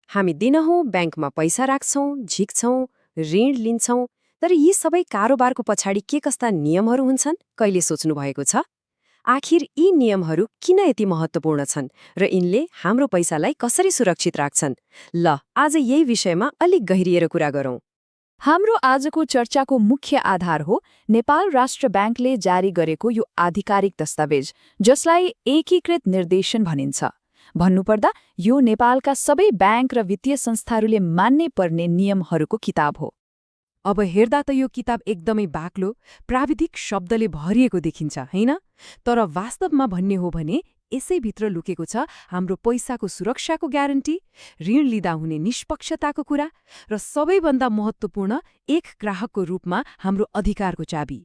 हामी दिनहुँ ब्याङ्कमा पैसा राख्छौँ, झिक्छौँ, ऋण लिन्छौँ, तर यी सबै कारोबारको पछाडि के कस्ता नियमहरू हुन्छन्, कहिले सोच्नु भएको छ? आखिर यी नियमहरू किन यति महत्त्वपूर्ण छन् र यिनले हाम्रो पैसालाई कसरी सुरक्षित राख्छन्? ल, आज यही विषयमा अलिक गहिरिएर कुरा गरौँ। हाम्रो आजको चर्चाको मुख्य आधार हो नेपाल राष्ट्र ब्याङ्कले जारी गरेको यो आधिकारिक दस्तावेज, जसलाई एकीकृत निर्देशन भनिन्छ। भन्नुपर्दा यो नेपालका सबै ब्याङ्क र वित्तीय संस्थाहरूले मान्नै पर्ने नियमहरूको किताब हो। अब हेर्दा त यो किताब एकदमै बाक्लो, प्राविधिक शब्दले भरिएको देखिन्छ, हैन? तर वास्तवमा भन्ने हो भने यसैभित्र लुकेको छ हाम्रो पैसाको सुरक्षाको ग्यारेन्टी, ऋण लिँदा हुने निष्पक्षताको कुरा र सबैभन्दा महत्त्वपूर्ण एक ग्राहकको रूपमा हाम्रो अधिकारको चाबी।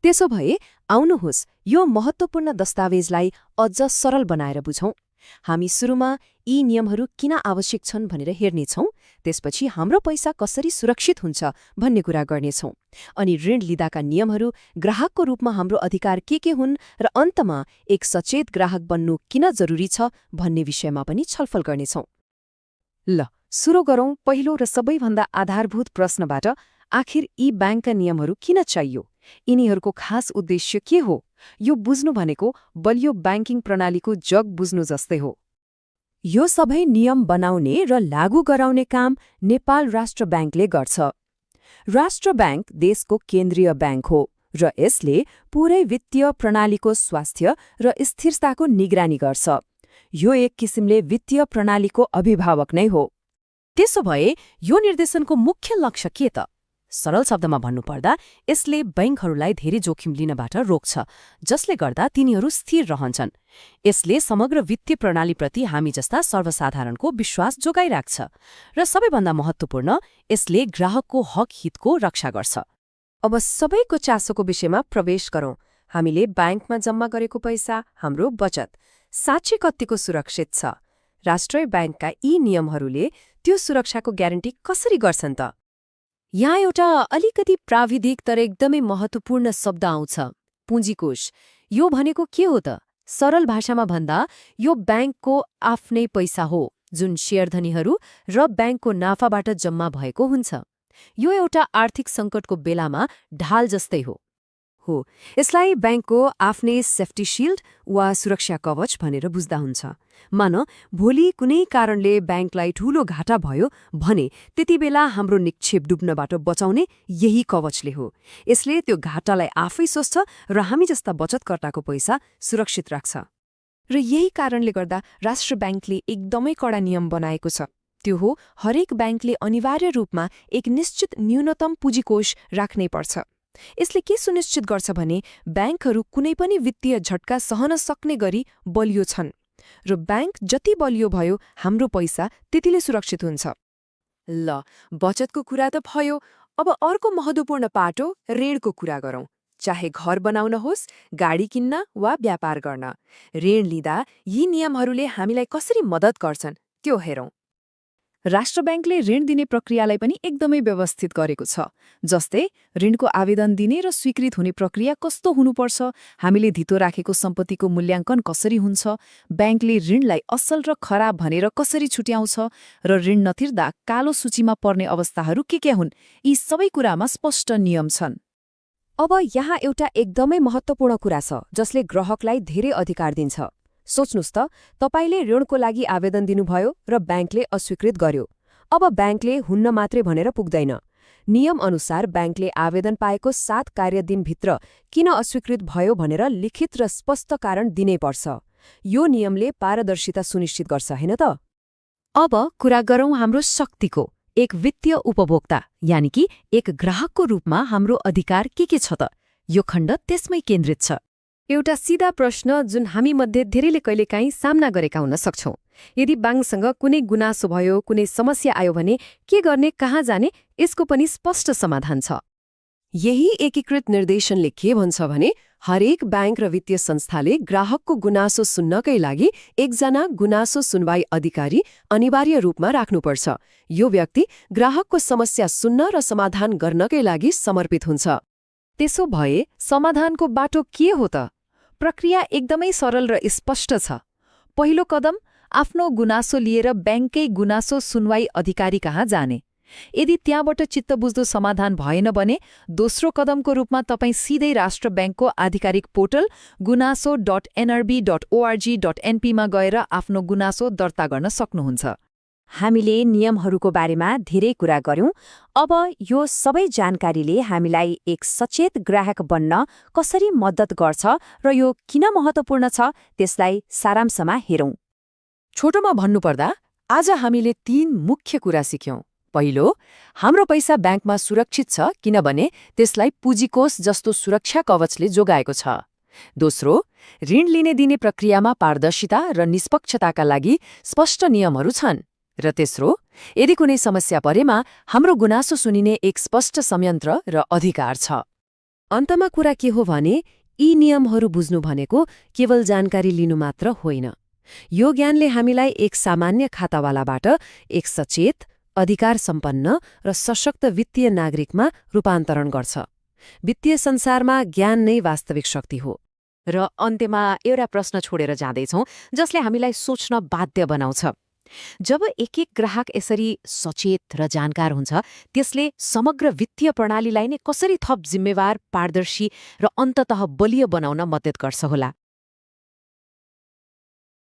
त्यसो भए आउनुहोस् यो महत्त्वपूर्ण दस्तावेजलाई अझ सरल बनाएर बुझौँ। हामी सुरुमा यी नियमहरू किन आवश्यक छन् भनेर हेर्नेछौँ, त्यसपछि हाम्रो पैसा कसरी सुरक्षित हुन्छ भन्ने कुरा गर्नेछौँ, अनि ऋण लिँदाका नियमहरू, ग्राहकको रूपमा हाम्रो अधिकार के हुन् र अन्तमा एक सचेत ग्राहक बन्नु किन जरुरी छ भन्ने विषयमा पनि छलफल गर्नेछौँ। ल, सुरु गरौँ पहिलो र सबैभन्दा आधारभूत प्रश्नबाट। आखिर यी ब्याङ्कका नियमहरू किन चाहियो? यिनीहरूको खास उद्देश्य के हो? यो बुझ्नु भनेको बलियो ब्याङ्किङ प्रणालीको जग बुझ्नु जस्तै हो। यो सबै नियम बनाउने र लागू गराउने काम नेपाल राष्ट्र ब्याङ्कले गर्छ। राष्ट्र ब्याङ्क देशको केन्द्रीय ब्याङ्क हो र यसले पूरै वित्तीय प्रणालीको स्वास्थ्य र स्थिरताको निगरानी गर्छ। यो एक किसिमले वित्तीय प्रणालीको अभिभावक नै हो। त्यसो भए यो निर्देशनको मुख्य लक्ष्य के त? सरल शब्दमा भन्नुपर्दा यसले बैंकहरूलाई धेरै जोखिम लिनबाट रोक्छ, जसले गर्दा तिनीहरू स्थिर रहन्छन्। यसले समग्र वित्तीय प्रणालीप्रति हामी जस्ता सर्वसाधारणको विश्वास जोगाइराख्छ र सबैभन्दा महत्त्वपूर्ण, यसले ग्राहकको हक हितको रक्षा गर्छ। अब सबैको चासोको विषयमा प्रवेश गरौँ। हामीले ब्याङ्कमा जम्मा गरेको पैसा, हाम्रो बचत, साँच्चै कतिको सुरक्षित छ? राष्ट्रिय ब्याङ्कका यी नियमहरूले त्यो सुरक्षाको ग्यारेन्टी कसरी गर्छन् त? यहाँ एउटा अलिकति प्राविधिक तर एकदमै महत्त्वपूर्ण शब्द आउँछ, पुँजीकोष। यो भनेको के हो त? सरल भाषामा भन्दा यो ब्याङ्कको आफ्नै पैसा हो, जुन शेयरधनीहरू र ब्याङ्कको नाफाबाट जम्मा भएको हुन्छ। यो एउटा आर्थिक सङ्कटको बेलामा ढाल जस्तै हो। यसलाई ब्याङ्कको आफ्नै सेफ्टी शिल्ड वा सुरक्षा कवच भनेर बुझ्दा हुन्छ। मान भोलि कुनै कारणले ब्याङ्कलाई ठूलो घाटा भयो भने त्यति बेला हाम्रो निक्षेप डुब्नबाट बचाउने यही कवचले हो। यसले त्यो घाटालाई आफै सोच्छ र हामी जस्ता बचतकर्ताको पैसा सुरक्षित राख्छ। र यही कारणले गर्दा राष्ट्र ब्याङ्कले एकदमै कडा नियम बनाएको छ। त्यो हो, हरेक ब्याङ्कले अनिवार्य रूपमा एक निश्चित न्यूनतम पुँजीकोष राख्नै पर्छ। यसले के सुनिश्चित गर्छ भने ब्याङ्कहरू कुनै पनि वित्तीय झट्का सहन सक्ने गरी बलियो छन्, र ब्याङ्क जति बलियो भयो हाम्रो पैसा त्यतिले सुरक्षित हुन्छ। ल, बचतको कुरा त भयो। अब अर्को महत्त्वपूर्ण पाटो ऋणको कुरा गरौँ। चाहे घर बनाउन होस्, गाडी किन्न वा व्यापार गर्न, ऋण लिँदा यी नियमहरूले हामीलाई कसरी मद्दत गर्छन् त्यो हेरौँ। राष्ट्र ब्याङ्कले ऋण दिने प्रक्रियालाई पनि एकदमै व्यवस्थित गरेको छ। जस्तै ऋणको आवेदन दिने र स्वीकृत हुने प्रक्रिया कस्तो हुनुपर्छ, हामीले धितो राखेको सम्पत्तिको मूल्याङ्कन कसरी हुन्छ, ब्याङ्कले ऋणलाई असल र खराब भनेर कसरी छुट्याउँछ, र ऋण नतिर्दा कालो सूचीमा पर्ने अवस्थाहरू के हुन्, यी सबै कुरामा स्पष्ट नियम छन्। अब यहाँ एउटा एकदमै महत्त्वपूर्ण कुरा छ जसले ग्राहकलाई धेरै अधिकार दिन्छ। सोच्नुस् त, तपाईले ऋणको लागि आवेदन दिनुभयो र ब्याङ्कले अस्वीकृत गर्यो। अब ब्याङ्कले हुन्न मात्रै भनेर पुग्दैन। नियम अनुसार ब्याङ्कले आवेदन पाएको 7 कार्यदिनभित्र किन अस्वीकृत भयो भनेर लिखित र स्पष्ट कारण दिनै पर्छ। यो नियमले पारदर्शिता सुनिश्चित गर्छ, हैन त? अब कुरा गरौँ हाम्रो शक्तिको। एक वित्तीय उपभोक्ता, यानि कि एक ग्राहकको रूपमा हाम्रो अधिकार के छ त? यो खण्ड त्यसमै केन्द्रित छ। एउटा सिधा प्रश्न जुन हामी मध्ये धेरैले कहिलेकाहीँ सामना गरेका हुन सक्छौँ। यदि ब्याङ्कसँग कुनै गुनासो भयो, कुनै समस्या आयो भने के गर्ने, कहाँ जाने, यसको पनि स्पष्ट समाधान छ। यही एकीकृत निर्देशनले के भन्छ भने हरेक ब्याङ्क र वित्तीय संस्थाले ग्राहकको गुनासो सुन्नकै लागि एकजना गुनासो सुनवाई अधिकारी अनिवार्य रूपमा राख्नुपर्छ। यो व्यक्ति ग्राहकको समस्या सुन्न र समाधान गर्नकै लागि समर्पित हुन्छ। त्यसो भए समाधानको बाटो के हो त? प्रक्रिया एकदमै सरल र स्पष्ट छ। पहिलो कदम, आफ्नो गुनासो लिएर ब्याङ्ककै गुनासो सुनवाई अधिकारी कहाँ जाने। यदि त्यहाँबाट चित्तबुझ्दो समाधान भएन भने दोस्रो कदमको रूपमा तपाईँ सिधै राष्ट्र ब्याङ्कको आधिकारिक पोर्टल gunaso.nrb.org.np मा गएर आफ्नो गुनासो दर्ता गर्न सक्नुहुन्छ। हामीले नियमहरूको बारेमा धेरै कुरा गर्यौं। अब यो सबै जानकारीले हामीलाई एक सचेत ग्राहक बन्न कसरी मद्दत गर्छ र यो किन महत्त्वपूर्ण छ त्यसलाई सारांशमा हेरौं। छोटोमा भन्नुपर्दा आज हामीले 3 मुख्य कुरा सिक्यौं। पहिलो, हाम्रो पैसा ब्याङ्कमा सुरक्षित छ किनभने त्यसलाई पुँजीकोष जस्तो सुरक्षा कवचले जोगाएको छ। दोस्रो, ऋण लिने दिने प्रक्रियामा पारदर्शिता र निष्पक्षताका लागि स्पष्ट नियमहरू छन्। र तेस्रो, यदि कुनै समस्या परेमा हाम्रो गुनासो सुनिने एक स्पष्ट संयन्त्र र अधिकार छ। अन्तमा कुरा के हो भने यी नियमहरू बुझ्नु भनेको केवल जानकारी लिनु मात्र होइन। यो ज्ञानले हामीलाई एक सामान्य खातावालाबाट एक सचेत, अधिकार सम्पन्न र सशक्त वित्तीय नागरिकमा रूपान्तरण गर्छ। वित्तीय संसारमा ज्ञान नै वास्तविक शक्ति हो। र अन्त्यमा एउटा प्रश्न छोडेर जाँदैछौँ जसले हामीलाई सोच्न बाध्य बनाउँछ। जब एक ग्राहक यसरी सचेत र जानकार हुन्छ त्यसले समग्र वित्तीय प्रणालीलाई नै कसरी थप जिम्मेवार, पारदर्शी र अन्ततः बलियो बनाउन मद्दत गर्छ होला।